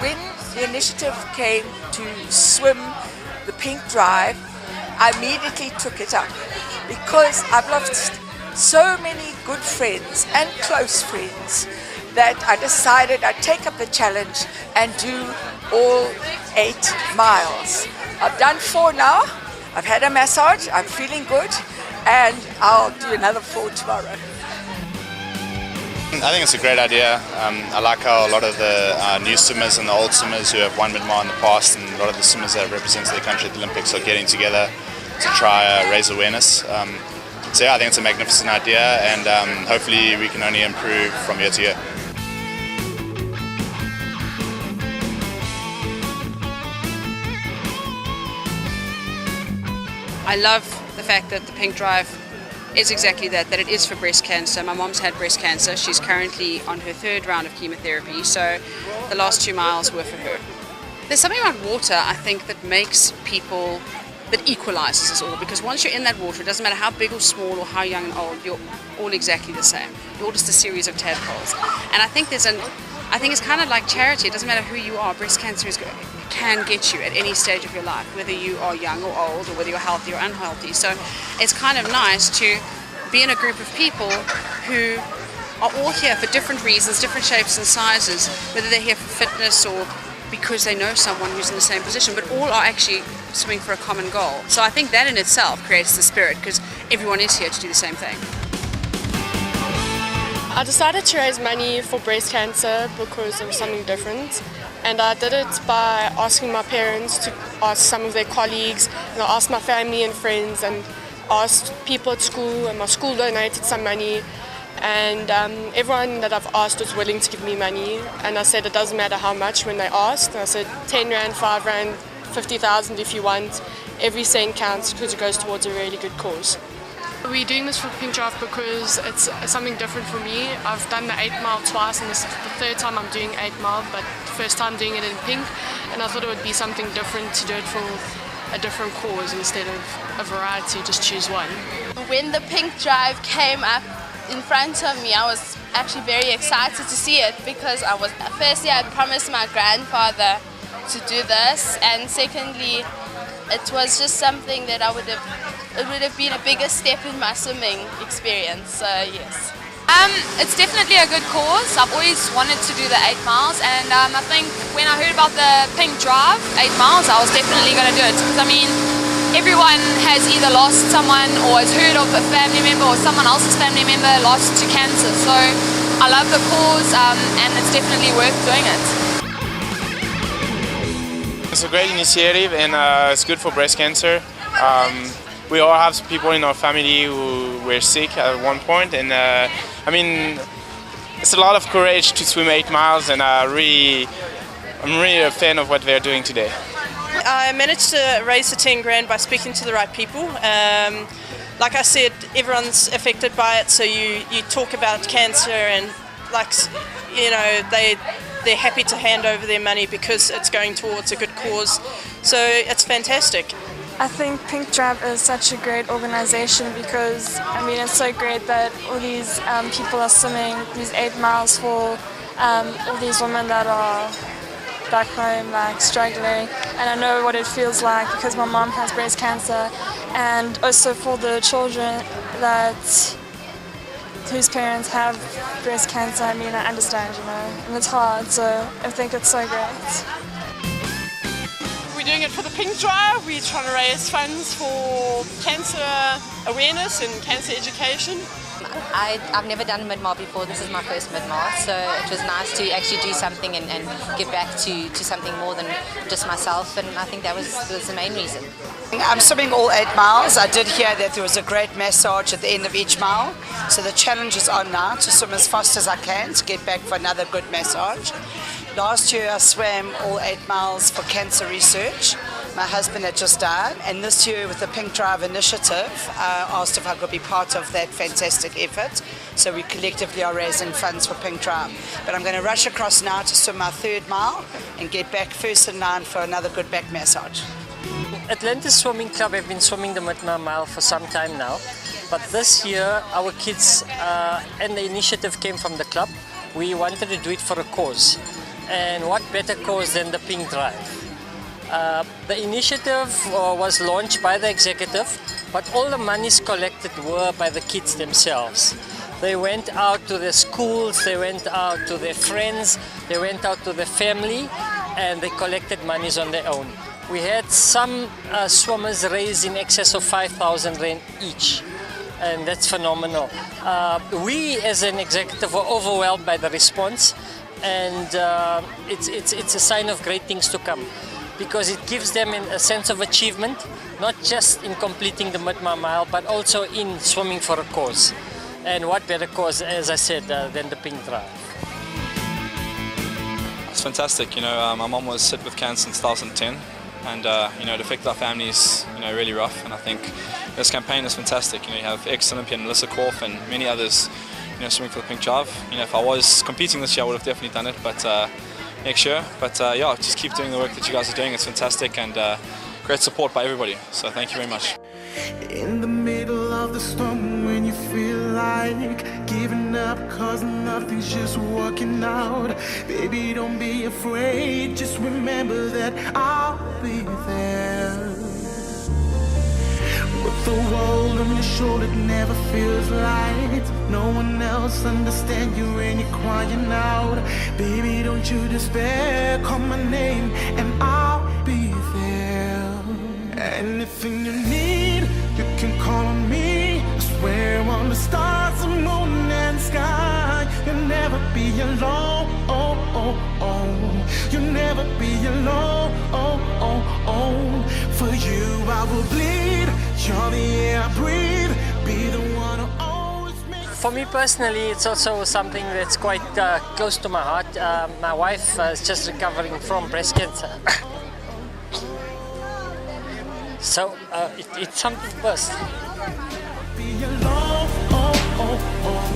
when the initiative came to swim the PinkDrive, I immediately took it up because I've lost so many good friends and close friends that I decided I'd take up the challenge and do all 8 miles. I've done 4 now, I've had a massage, I'm feeling good, and I'll do another 4 tomorrow. I think it's a great idea. I like how a lot of the new swimmers and the old swimmers who have won Midmar in the past, and a lot of the swimmers that have represented their country at the Olympics, are getting together to try raise awareness. So yeah, I think it's a magnificent idea, and hopefully we can only improve from year to year. I love the fact that the PinkDrive is exactly that it is for breast cancer. My mom's had breast cancer. She's currently on her 3rd round of chemotherapy, so the last 2 miles were for her. There's something about water, I think, that makes people, that equalizes us all, because once you're in that water, it doesn't matter how big or small or how young and old, you're all exactly the same. You're all just a series of tadpoles. And I think it's kind of like charity. It doesn't matter who you are. Breast cancer can get you at any stage of your life, whether you are young or old, or whether you're healthy or unhealthy. So it's kind of nice to be in a group of people who are all here for different reasons, different shapes and sizes, whether they're here for fitness or because they know someone who's in the same position, but all are actually swimming for a common goal. So I think that in itself creates the spirit, because everyone is here to do the same thing. I decided to raise money for breast cancer because it was something different, and I did it by asking my parents to ask some of their colleagues, and I asked my family and friends, and asked people at school, and my school donated some money, and everyone that I've asked was willing to give me money, and I said it doesn't matter how much when they asked, and I said 10 Rand, 5 Rand, 50,000 if you want, every cent counts because it goes towards a really good cause. We're doing this for PinkDrive because it's something different for me. I've done the 8 mile twice, and this is the 3rd time I'm doing 8 mile, but the first time doing it in pink, and I thought it would be something different to do it for a different cause instead of a variety, just choose one. When the PinkDrive came up in front of me, I was actually very excited to see it, because firstly I promised my grandfather to do this, and secondly it was just something that it would have been a bigger step in my swimming experience, so yes. It's definitely a good cause. I've always wanted to do the 8 miles, and I think when I heard about the PinkDrive 8 miles, I was definitely going to do it, because I mean, everyone has either lost someone or has heard of a family member or someone else's family member lost to cancer, so I love the cause, and it's definitely worth doing it. It's a great initiative, and it's good for breast cancer. We all have people in our family who were sick at one point, and I mean, it's a lot of courage to swim 8 miles, and I'm really a fan of what they're doing today. I managed to raise the 10 grand by speaking to the right people. Like I said, everyone's affected by it, so you talk about cancer, and like, you know, they're happy to hand over their money because it's going towards a good cause. So it's fantastic. I think PinkDrive is such a great organization because, I mean, it's so great that all these people are swimming these 8 miles for all these women that are back home, like, struggling. And I know what it feels like because my mom has breast cancer, and also for the children whose parents have breast cancer. I mean, I understand, you know, and it's hard, so I think it's so great. We're doing it for the PinkDrive. We're trying to raise funds for cancer awareness and cancer education. I've never done Midmar before. This is my first Midmar, so it was nice to actually do something and give back to something more than just myself, and I think that was the main reason. I'm swimming all 8 miles. I did hear that there was a great massage at the end of each mile, so the challenge is on now to swim as fast as I can to get back for another good massage. Last year I swam all 8 miles for cancer research. My husband had just died, and this year with the PinkDrive initiative, I asked if I could be part of that fantastic effort. So we collectively are raising funds for PinkDrive. But I'm going to rush across now to swim my 3rd mile and get back first in line for another good back massage. Atlantis Swimming Club have been swimming the Midmar Mile for some time now, but this year our kids and the initiative came from the club. We wanted to do it for a cause, And what better cause than the PinkDrive? The initiative was launched by the executive, but all the monies collected were by the kids themselves. They went out to their schools, they went out to their friends, they went out to their family, and they collected monies on their own. We had some swimmers raise in excess of 5,000 rand each, and that's phenomenal. We as an executive were overwhelmed by the response, and it's a sign of great things to come, because it gives them a sense of achievement, not just in completing the Midmar Mile, but also in swimming for a cause. And what better cause, as I said, than the PinkDrive? It's fantastic. You know, my mom was hit with cancer in 2010, and you know, it affected our families, you know, really rough. And I think this campaign is fantastic. You know, you have ex-Olympian Melissa Korf and many others, you know, swimming for the PinkDrive. You know, if I was competing this year, I would have definitely done it, but next year. But yeah, just keep doing the work that you guys are doing. It's fantastic, and great support by everybody. So thank you very much. In the middle of the storm, when you feel like giving up, cause nothing's just working out, baby, don't be afraid, just remember that I'll be there. With the world on your shoulder, it never feels light. No one else understands you when you're crying out. Baby, don't you despair, call my name and I'll be there. Anything you need, you can call on me. I swear on the stars, the moon and sky, you'll never be alone. Oh, oh, oh. You'll never be alone. Oh, oh, oh. For you I will bleed. You're the air I breathe. Be the one who always makes. For me personally, it's also something that's quite close to my heart. My wife is just recovering from breast cancer. So it's something first. Be alone. Oh, oh, oh.